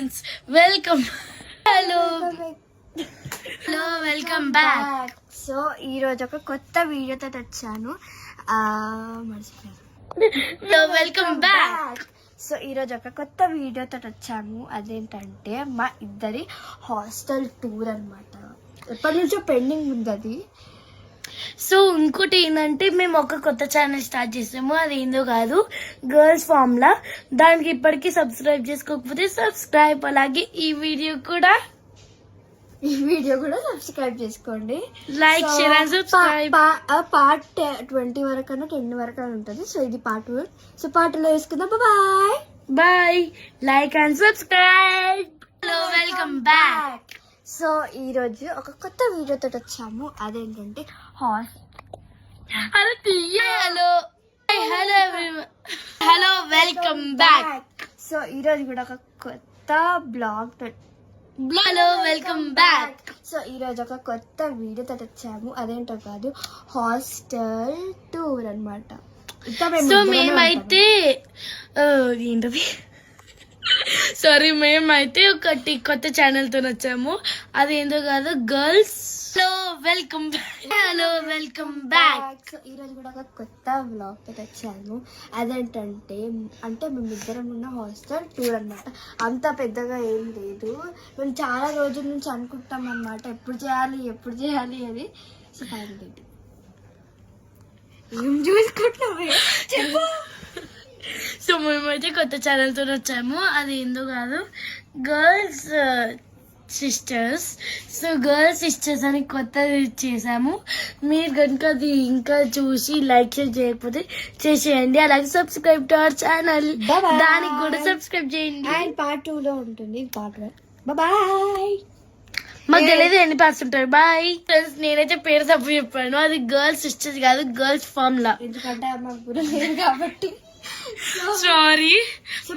Friends, welcome. Hello welcome back. So ఈరోజు ఒక కొత్త వీడియోతో వచ్చాను. Welcome back. సో ఈరోజు ఒక కొత్త వీడియోతో వచ్చాము. అదేంటంటే మా ఇద్దరి హాస్టల్ టూర్ అన్నమాట. ఎప్పటి నుంచో పెండింగ్ ఉంది అది. సో ఇంకోటి ఏంటంటే మేము ఒక కొత్త ఛానల్ స్టార్ట్ చేసాము. అది ఏందో కాదు, గర్ల్స్ ఫార్ములా. దానికి ఇప్పటికీ సబ్స్క్రైబ్ చేసుకోకపోతే సబ్స్క్రైబ్, అలాగే ఈ వీడియో కూడా సబ్స్క్రైబ్ చేసుకోండి. Like, share and subscribe. Part 20 వరకు 10 వరకు ఉంటుంది. సో ఇది పార్ట్ 1. సో పార్ట్ 2లో వేసుకుందాం. Bye bye. Like and subscribe. Hello welcome back. So ఈరోజు ఒక కొత్త వీడియోతో వచ్చాము. అదేంటంటే హలో వెల్కమ్ బ్యాక్. సో ఈరోజు కూడా ఒక కొత్త blog. Hello welcome back. So ఈరోజు ఒక కొత్త వీడియోతో వచ్చాము. అదేంటో కాదు, హాస్టల్ టూర్ అన్నమాట. సో మేమైతే ఏంటది మేమైతే ఒకటి కొత్త ఛానల్ తో వచ్చాము. అది ఏందో కాదు, girls. Hello welcome back. So ఈరోజు కూడా ఒక కొత్త వ్లాగ్ తో వచ్చాము. అదేంటంటే మేమిద్దరం ఉన్న హాస్టల్ టూర్ అన్నమాట. అంత పెద్దగా ఏం లేదు. మేము చాలా రోజుల నుంచి అనుకుంటాం అన్నమాట, ఎప్పుడు చేయాలి అని. సో ఫైనల్ ఏం చూసుకుంటున్నావే చెప్పు. సో మేమైతే కొత్త ఛానల్ తో వచ్చాము. అది ఏందో కాదు, girls sisters. So girls sisters అని కొత్తది చేసాము. మీరు కనుక అది ఇంకా చూసి లైక్ చేయకపోతే చేసేయండి. అలాగే సబ్స్క్రైబ్ టు అవర్ ఛానల్, దానికి కూడా సబ్స్క్రైబ్ చేయండి. అండ్ పార్ట్ 2లో ఉంటుంది పార్ట్ 1. బాయ్. మాకు తెలియదు ఎన్ని పార్ట్స్ ఉంటాయి. Bye friends. నేనైతే పేరు తప్పు చెప్పాను. అది గర్ల్స్ సిస్టర్స్ కాదు, గర్ల్స్ ఫార్ములా. ఎందుకంటే మాకు కాబట్టి సారీ.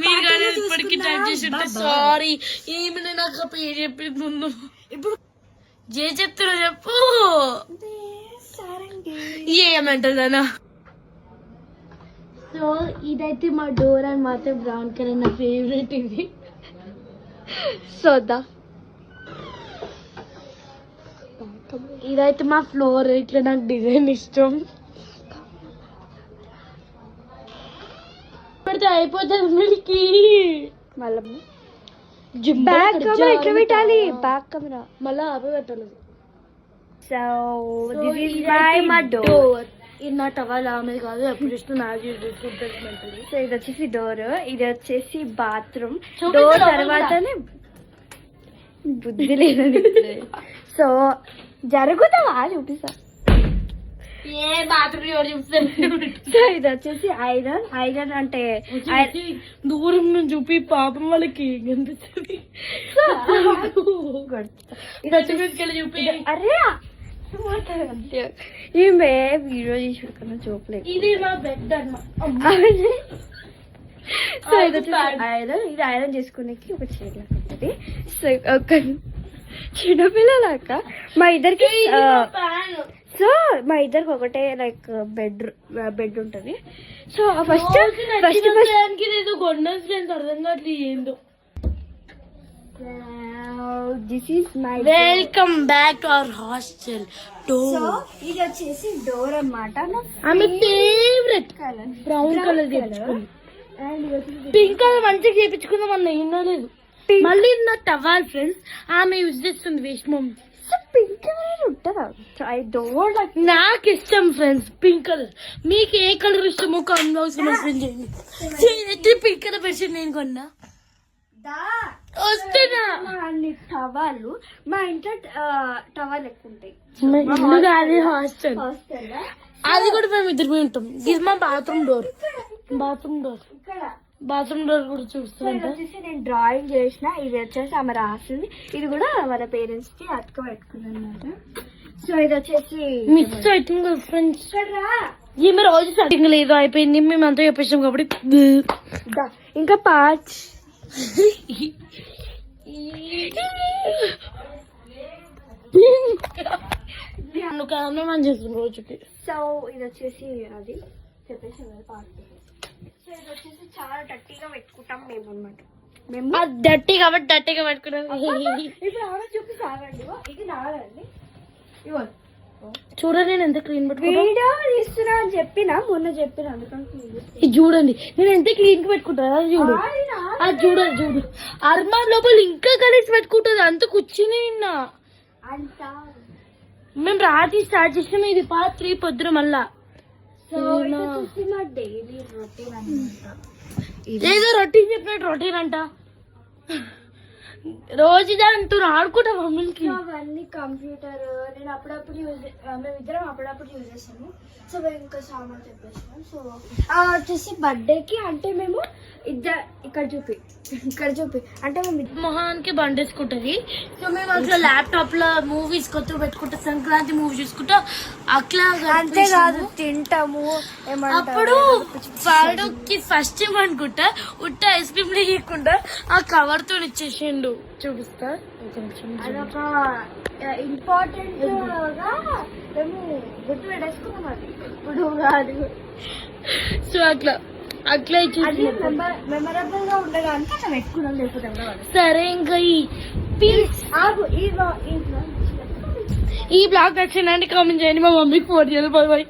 మీరు కానీ ఇప్పటికి టైప్ చేసి ఉంటే సారీ. ఏమి నాకు పేరు చెప్పింది ముందు. ఇప్పుడు చెప్తున్నా చెప్పు. ఏమంటుందనా. సో ఇదైతే మా డోర్ అని మాత్రం బ్రౌన్ కలర్, నా ఫేవరెట్ ఇది. సోదా ఇదైతే మా ఫ్లోర్. ఇట్లా నాకు డిజైన్ ఇష్టం. పడితే అయిపోతుంది మిల్కి. మళ్ళీ బ్యాక్ కెమెరా ఇట్లా పెట్టాలి. బ్యాక్ కెమెరా మళ్ళీ ఆపే పెట్టాలి. So this is my door. ఇది నా టవల్ ఆమె కాదు, ఎప్పుడు ఇష్టం నాకు చూసుకుంటుంది. సో ఇది వచ్చేసి డోర్, ఇది వచ్చేసి బాత్రూమ్. డోర్ తర్వాతనే బుద్ధి లేదని. సో జరుగుతావా చూపిస్తా. ఏ బాత్రూమ్ చూపిస్తాను. సో ఇది వచ్చేసి ఐరన్ అంటే దూరం నుంచి చూపి పాపం వాళ్ళకి కనిపిస్తుంది. ఇది వచ్చి చూపి. అరే ఈమె వీడియో తీసుకున్నా చూపలేదు. ఇది మా బెడ్ అన్నమాట. సో ఇది వచ్చేసి ఇది ఐరన్ చేసుకునేకి ఒక చైర్ లాగా ఉంటుంది. సో ఒక చిన్నపిల్లలాక మా ఇద్దరికి. సో మా ఇద్దరికి ఒకటే లైక్ బెడ్ ఉంటది. సో ఫస్ట్ అర్థం కావట్లేదు ఏందో. This is my welcome back to our hostel door. So ఇది వచ్చేసి డోర్ అన్నమాట. ఆమె ఫేవరెట్ కలర్ బ్రౌన్ కలర్ చేయించుకుంది. పింక్ కలర్ మంచిగా చేయించుకుందాం అన్న వినలేదు. మళ్ళీ నా టవల్ ఫ్రెండ్స్ ఆమె యూజ్ చేస్తుంది. Waste mummy. పింక్ కలర్ ఉంటుందా? I don't like. నాకు ఇష్టం ఫ్రెండ్స్ పింక్ కలర్. మీకు ఏ కలర్ ఇష్టమో కామెంట్ బాక్స్ లో మెన్షన్ చేయండి. పింక్ కలర్ మెన్షన్ నేను కొన్నా వస్తున్నా. అన్ని టవాలు మా ఇంట్లో టవాల్ ఎక్కువ ఉంటాయి. అది హాస్టల్. అది కూడా మేము ఇద్దరు ఉంటాం. ఇది మా బాత్రూమ్ డోర్. బాత్రూమ్ డోర్ కూడా చూస్తుంటా. నేను డ్రాయింగ్ చేసిన. ఇది వచ్చేసి ఆమె రాసింది. ఇది కూడా వాళ్ళ పేరెంట్స్ కి అతుక పెట్టుకున్నాను అనమాట. సో ఇది వచ్చేసి మిక్స్ అవుతుంది ఫ్రెండ్స్. ఈమె రోజు స్టార్టింగ్ లేదు అయిపోయింది. మేము అంతా చెప్పేసాం కాబట్టి ఇంకా పార్ట్స్. చేస్తుంది రోజుకి. సో ఇది వచ్చేసి అది చెప్పేసి పార్ట్. సో ఇది వచ్చేసి చాలా గట్టిగా పెట్టుకుంటాం మేము అనమాట. మేము డర్టీ కాబట్టి డర్టీగా పెట్టుకున్నాం. ఇప్పుడు ఆమె చూపిస్తారండి, ఇది నాదండి. ఇవ్వండి చూడండి నేను ఎంత క్లీన్ పెట్టుకుంటా. వీడియో తీస్తున్నా అని మొన్న చెప్పిన అందుకని ఇది చూడండి నేను ఎంత క్లీన్ గా పెట్టుకుంటా. అది చూడు, అది చూడండి చూడు. అర్మాన్ లోపల ఇంకా కలిసి పెట్టుకుంటుంది, అంత కూర్చుని ఉన్నా. అంత మేము రాత్రి స్టార్ట్ చేసినాం, ఇది పార్ట్ 3 పొద్దున మళ్ళా. మా డైలీ రొటీన్ అన్నమాట. ఏదో రొటీన్ చెప్పినట్టు రొటీన్ అంట. రోజు దాంతో ఆడుకుంటాం మమ్మీకి. అవన్నీ కంప్యూటర్ నేను అప్పుడప్పుడు మేమిద్దరం అప్పుడప్పుడు యూజ్ చేస్తాము. సో మేము ఇంకా సామాన్ చెప్పేసాము. సో వచ్చేసి బర్త్డేకి అంటే మేము ఇక్కడ చూపి అంటే మేము మొహానికి బండేసుకుంటది. సో మేము అట్లా ల్యాప్టాప్ లో మూవీస్ కొత్త పెట్టుకుంటాం, సంక్రాంతి మూవీ చూసుకుంటా అట్లా. అంతేకాదు తింటాము. అప్పుడు ఫారూక్కి ఫస్ట్ ఏమనుకుంటా ఉట్ట ఐస్ క్రీమ్ లేకుండా ఆ కవర్ తో ఇచ్చేసిండు. చూపిస్తా అదొక ఇంపార్టెంట్ గా మేము గుర్తు పెట్టేసుకున్నాం. అది ఇప్పుడు కాదు. సో అట్లా ఇచ్చేసి మెమరబుల్ గా ఉండడానికి అట్లా పెట్టుకున్నాం. లేకపోతే సరే ఇంకా ఈ బ్లాగ్ నచ్చిందంటే కామెంట్ చేయండి. మా మమ్మీకి ఫోన్ చేయాలి. Bye bye.